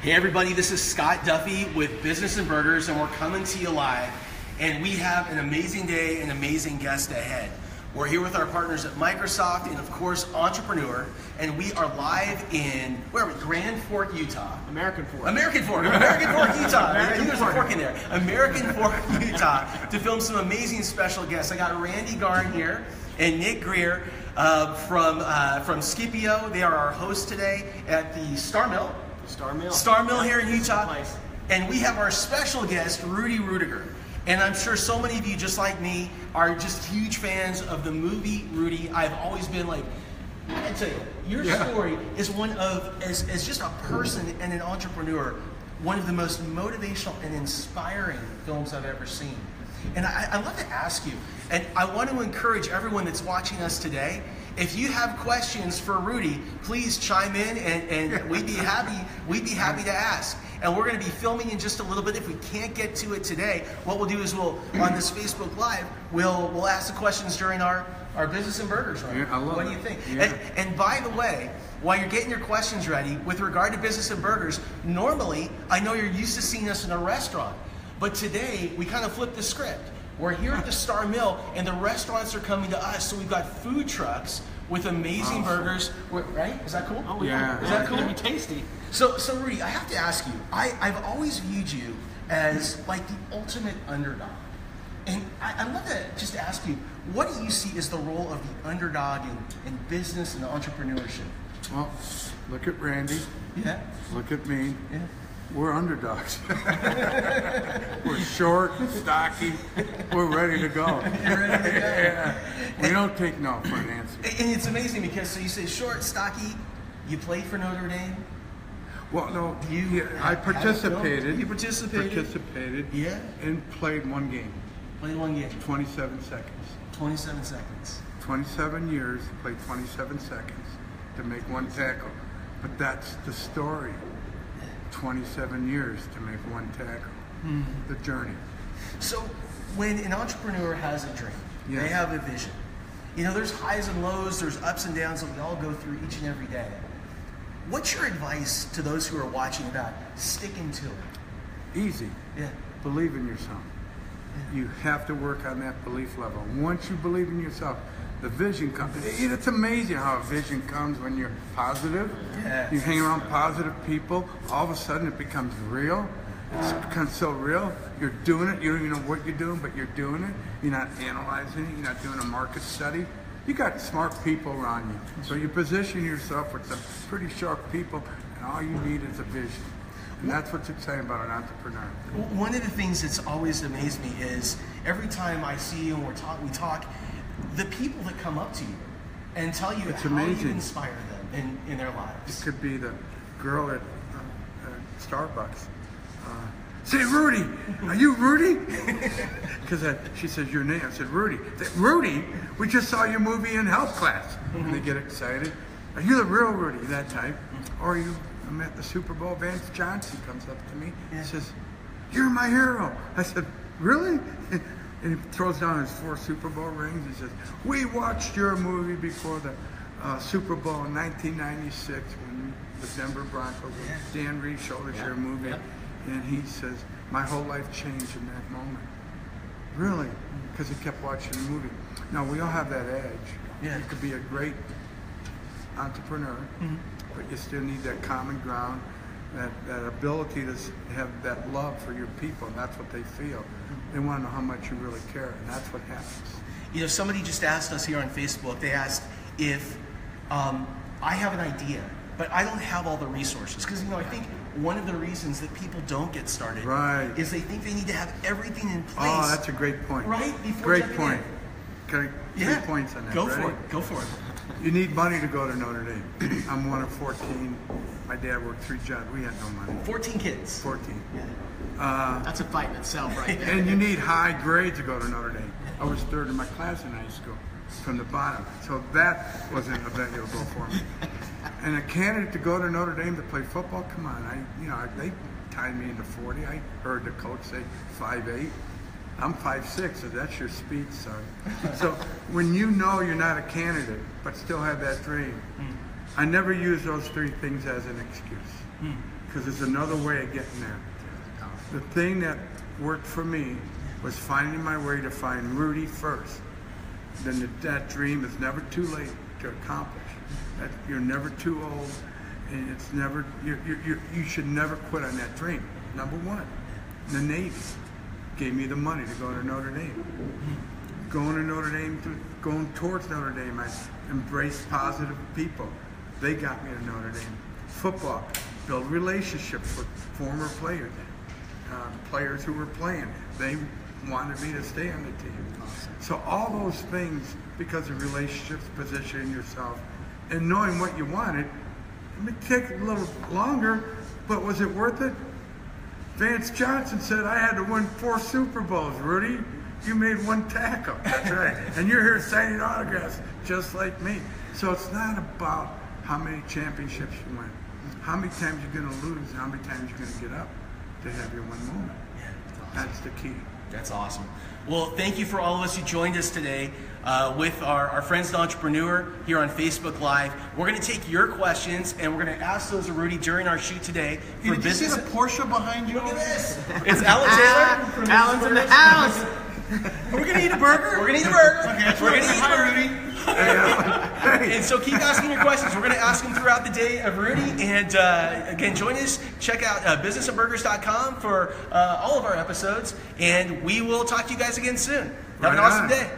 Hey everybody, this is Scott Duffy with Business and Burgers, and we're coming to you live. And we have an amazing day, an amazing guest ahead. We're here with our partners at Microsoft and of course Entrepreneur, and we are live in, where are we? Grand Fork, Utah. American Fork, Utah. I knew there's a fork in there. American Fork, Utah, to film some amazing special guests. I got Randy Garn here and Nick Greer from Scipio. They are our hosts today at the Star Mill here in Utah. And we have our special guest, Rudy Ruettiger. And I'm sure so many of you, just like me, are just huge fans of the movie Rudy. I've always been like, I tell you, your story is one of, as just a person and an entrepreneur, one of the most motivational and inspiring films I've ever seen. And I'd love to ask you, and I want to encourage everyone that's watching us today, if you have questions for Rudy, please chime in, and we'd be happy to ask. And we're going to be filming in just a little bit. If we can't get to it today, what we'll do is on this Facebook Live, we'll ask the questions during our Business and Burgers run. Yeah, I love what do you think? Yeah. And by the way, while you're getting your questions ready, with regard to Business and Burgers, normally, I know you're used to seeing us in a restaurant, but today we kind of flipped the script. We're here at the Star Mill, and the restaurants are coming to us. So we've got food trucks with amazing burgers. Right? Is that cool? Oh yeah. Is that cool? It's gonna be tasty. So Rudy, I have to ask you. I've always viewed you as like the ultimate underdog, and I'd love to just ask you, what do you see as the role of the underdog in business and entrepreneurship? Well, look at Randy. Yeah. Look at me. Yeah. We're underdogs. We're short, stocky. We're ready to go. You're ready to go. Yeah. We don't take no for an answer. And it's amazing because, so you say short, stocky, you played for Notre Dame? Well, no, I You participated. participated? Yeah. And played one game. Played one game. 27 seconds. 27 seconds. 27 years, played 27 seconds to make one tackle. But that's the story. 27 years to make one tackle. The journey. So when an entrepreneur has a dream, Yes. they have a vision. You know, there's highs and lows, there's ups and downs that we all go through each and every day. What's your advice to those who are watching about sticking to it? Easy. Yeah. Believe in yourself. You have to work on that belief level. Once you believe in yourself, the vision comes. It's amazing how a vision comes when you're positive. Yeah. You hang around positive people, all of a sudden it becomes real. It becomes so real. You're doing it. You don't even know what you're doing, but you're doing it. You're not analyzing it. You're not doing a market study. You got smart people around you. So you position yourself with some pretty sharp people, and all you need is a vision. And that's what's exciting about an entrepreneur. One of the things that's always amazed me is every time I see you and we talk, the people that come up to you and tell you It's how amazing. you inspire them in their lives. It could be the girl at Starbucks. Say, Rudy, are you Rudy? Because she says your name. I said, Rudy. I said, Rudy, we just saw your movie in health class. And they get excited. Are you the real Rudy that time? Or I'm at the Super Bowl. Vance Johnson comes up to me and says, you're my hero. I said, really? And he throws down his 4 Super Bowl rings. He says, we watched your movie before the Super Bowl in 1996 when the Denver Broncos, Dan Reed showed us your movie. Yep. And he says, my whole life changed in that moment. Really? Because he kept watching the movie. Now, we all have that edge. Yeah. You could be a great entrepreneur, but you still need that common ground, that ability to have that love for your people, and that's what they feel. They want to know how much you really care, and that's what happens. You know, somebody just asked us here on Facebook, they asked if I have an idea, but I don't have all the resources. Because, you know, I think one of the reasons that people don't get started is they think they need to have everything in place. Oh, that's a great point. Right? Before great point. Can I 3 points on that? Go Ready? for it. Go for it. You need money to go to Notre Dame. I'm one of 14. My dad worked 3 jobs. We had no money. 14 kids. 14. Yeah. That's a fight in itself, right there. And you need high grades to go to Notre Dame. I was 3rd in my class in high school, from the bottom. So that wasn't available for me. And a candidate to go to Notre Dame to play football, come on. They tied me into 40. I heard the coach say 5'8". I'm 5'6", so that's your speed, son. So when you know you're not a candidate, but still have that dream, I never use those 3 things as an excuse. because there's another way of getting there. The thing that worked for me was finding my way to find Rudy first. Then that dream is never too late to accomplish. That you're never too old, and it's never you should never quit on that dream. Number one, the Navy gave me the money to go to Notre Dame. Going to Notre Dame, going towards Notre Dame, I embraced positive people. They got me to Notre Dame. Football, build relationships with former players, players who were playing. They wanted me to stay on the team. Awesome. So all those things, because of relationships, positioning yourself, and knowing what you wanted, it may take a little longer, but was it worth it? Vance Johnson said, I had to win 4 Super Bowls, Rudy. You made 1 tackle. That's right. And you're here signing autographs just like me. So it's not about how many championships you win. How many times you're going to lose and how many times you're going to get up to have your one moment. Yeah, that's the key. That's awesome. Well, thank you for all of us who joined us today with our Friends to Entrepreneur here on Facebook Live. We're going to take your questions and we're going to ask those of Rudy during our shoot today. Did you see the Porsche behind you? Look at this. It's Alan Taylor. Alan's in the house. We're going to eat a burger. We're going to eat a burger. Okay, we're going to eat a burger. Rudy. And so keep asking your questions. We're going to ask them throughout the day of Rudy. And again, join us. Check out businessandburgers.com for all of our episodes. And we will talk to you guys again soon. Have an awesome day.